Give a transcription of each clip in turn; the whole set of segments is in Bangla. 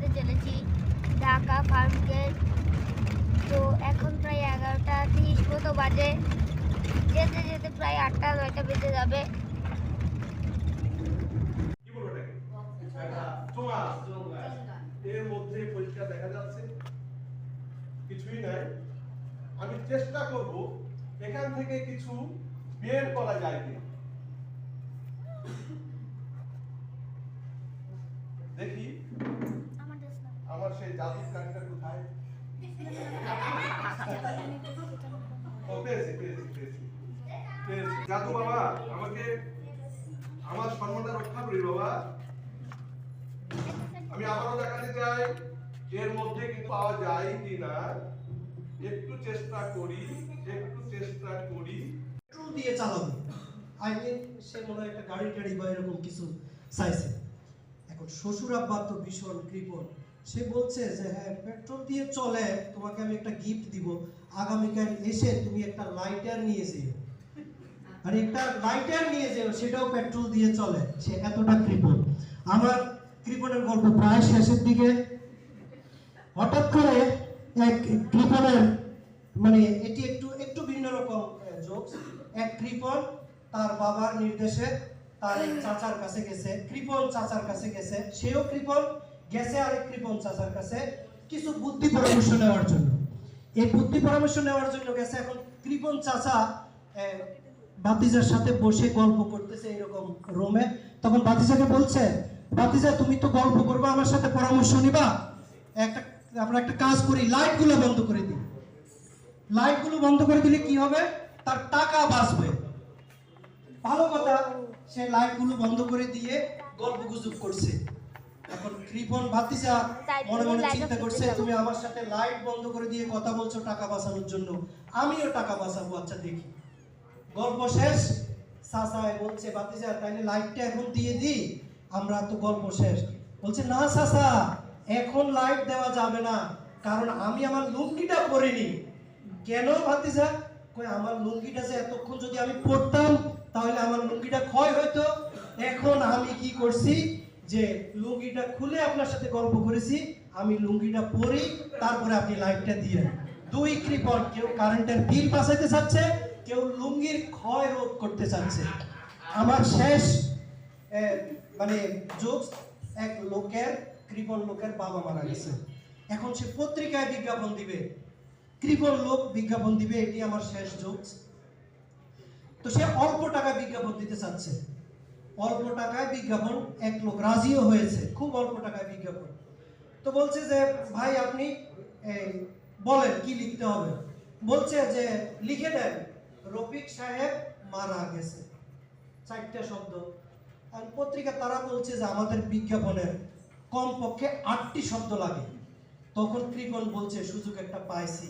যেতে চলেছি ঢাকা ফার্ম গেট। তো এখন প্রায় 11টা 30 মতো বাজে, যেতে যেতে প্রায় 8টা 9টা বেজে যাবে। এর মধ্যে পরীক্ষা দেখা যাচ্ছে কিছুই নাই। আমি চেষ্টা করব এখান থেকে কিছু বের করা যায় কিনা। দেখি আমার সেই জাদুর কাঠিটা কোথায়। পেয়েছি। জাদু বাবা, আমাকে আমার সম্মানটা রক্ষা করি বাবা। আমি আবারও দেখাতে চাই এর মধ্যে কি পাওয়া যায় কিনা। একটু চেষ্টা করি। পেট্রোল দিয়ে চালাবে, আই মিন সে মনে হয় একটা গাড়ি টাড়ি বা এরকম কিছু চাইছে। এখন শ্বশুর আব্বা তো ভীষণ কৃপণ, সে বলছে যে হ্যাঁ পেট্রোল দিয়ে চলে, তোমাকে আমি একটা গিফট দিব, আগামীকাল এসে তুমি একটা লাইটার নিয়ে যেও। আর একটা লাইটার নিয়ে যেও, সেটাও পেট্রোল দিয়ে চলে। সে এতটা কৃপণ। আমার কৃপণের গল্প প্রায় শেষের দিকে। হঠাৎ করে এক কৃপণের মানে এটি একটু একটু ভিন্ন রকম জোকস। এক কৃপণ তার বাবার নির্দেশে তার এক চাচার কাছে গেছে, কৃপণ চাচার কাছে গেছে। সেও কৃপণ গেছে আরেক কৃপণ চাচার কাছে কিছু বুদ্ধি পরামর্শ নেওয়ার জন্য। এই বুদ্ধি পরামর্শ নেওয়ার জন্য গেছে। এখন কৃপণ চাচা ভাতিজার সাথে বসে গল্প করতেছে এরকম রুমে। তখন ভাতিজাকে বলছে, ভাতিজা তুমি তো গল্প করবে, আমার সাথে পরামর্শ নিবা, আমরা একটা কাজ করি, লাইটগুলো বন্ধ করে দিই। লাইটগুলো বন্ধ করে দিলে কি হবে, তার টাকা বাঁচবে। ভালো কথা, সে লাইটগুলো বন্ধ করে দিয়ে গল্প গুজব করছে। এখন কৃপণ ভাতিজা মনে মনে চিন্তা করছে, তুমি আমার সাথে লাইট বন্ধ করে দিয়ে কথা বলছো টাকা বাঁচানোর জন্য, আমিও টাকা বাঁচাবো, আচ্ছা দেখি। গল্প শেষ, চাচা বলছে ভাতিজা তাইলে লাইটটা এখন দিয়ে দিই, আমরা তো গল্প শেষ। বলছে না চাচা, এখন লাইট দেওয়া যাবে না, কারণ আমি আমার লুঙ্গিটা পরিনি। কেন ভাতিজা? কই আমার লুঙ্গিটা যে এতক্ষণ যদি আমি পরতাম তাহলে আমার লুঙ্গিটা ক্ষয় হইতো। এখন আমি কি করছি যে লুঙ্গিটা খুলে আপনার সাথে গল্প করেছি, আমি লুঙ্গিটা পরি, তারপরে আপনি লাইটটা দিয়ে। দুই কৃপণ, কেউ কারেন্টের বিল বাঁচাইতে চাচ্ছে, কেউ লুঙ্গির ক্ষয় রোধ করতে চাচ্ছে। আমার শেষ মানে জোকস, এক লোকের কৃপণ লোকের বাবা মারা গেছে। এখন সে পত্রিকায় বিজ্ঞাপন দিবে, কৃপণ লোক বিজ্ঞাপন দিবে, এটি আমার শেষ জোকস। তো সে অল্প টাকায় বিজ্ঞাপন দিতে চাচ্ছে, অল্প টাকায় বিজ্ঞাপন, এক লোক রাজিও হয়েছে, খুব অল্প টাকায় বিজ্ঞাপন। তো বলছে যে ভাই আপনি বলেন কি লিখতে হবে। বলছে যে লিখে দেন রফিক সাহেব মারা গেছে, 4টা শব্দ। আর পত্রিকা তারা বলছে যে আমাদের বিজ্ঞাপনের কমপক্ষে 8টি শব্দ লাগে। তখন কৃপণ বলছে সুযোগ একটা পাইছি,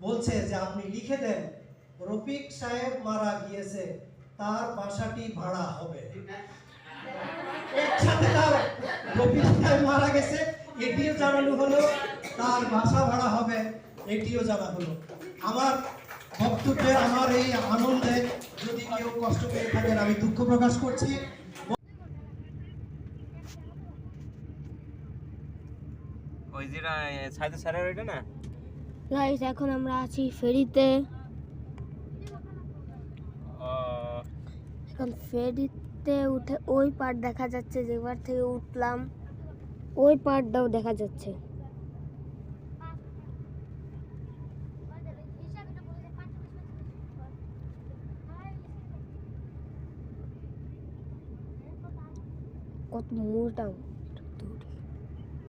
বলছে যে আপনি লিখে দেন রফিক সাহেব মারা গিয়েছে, তার বাসাটি ভাড়া হবে। একসাথে তার রফিক সাহেব মারা গেছে এটিও জানানো হলো, তার বাসা ভাড়া হবে এটিও জানা হলো। আমার বক্তব্যে, আমার এই আনন্দে যদি কেউ কষ্ট পেয়ে থাকেন আমি দুঃখ প্রকাশ করছি। ওই যেটা সাইদে স্যারের ওইটা না গাইস, এখন আমরা আছি ফেরিতে। এখন ফেরিতে উঠে ওই পার দেখা যাচ্ছে, যেবার থেকে উঠলাম ওই পারটাও দেখা যাচ্ছে। কত মোটা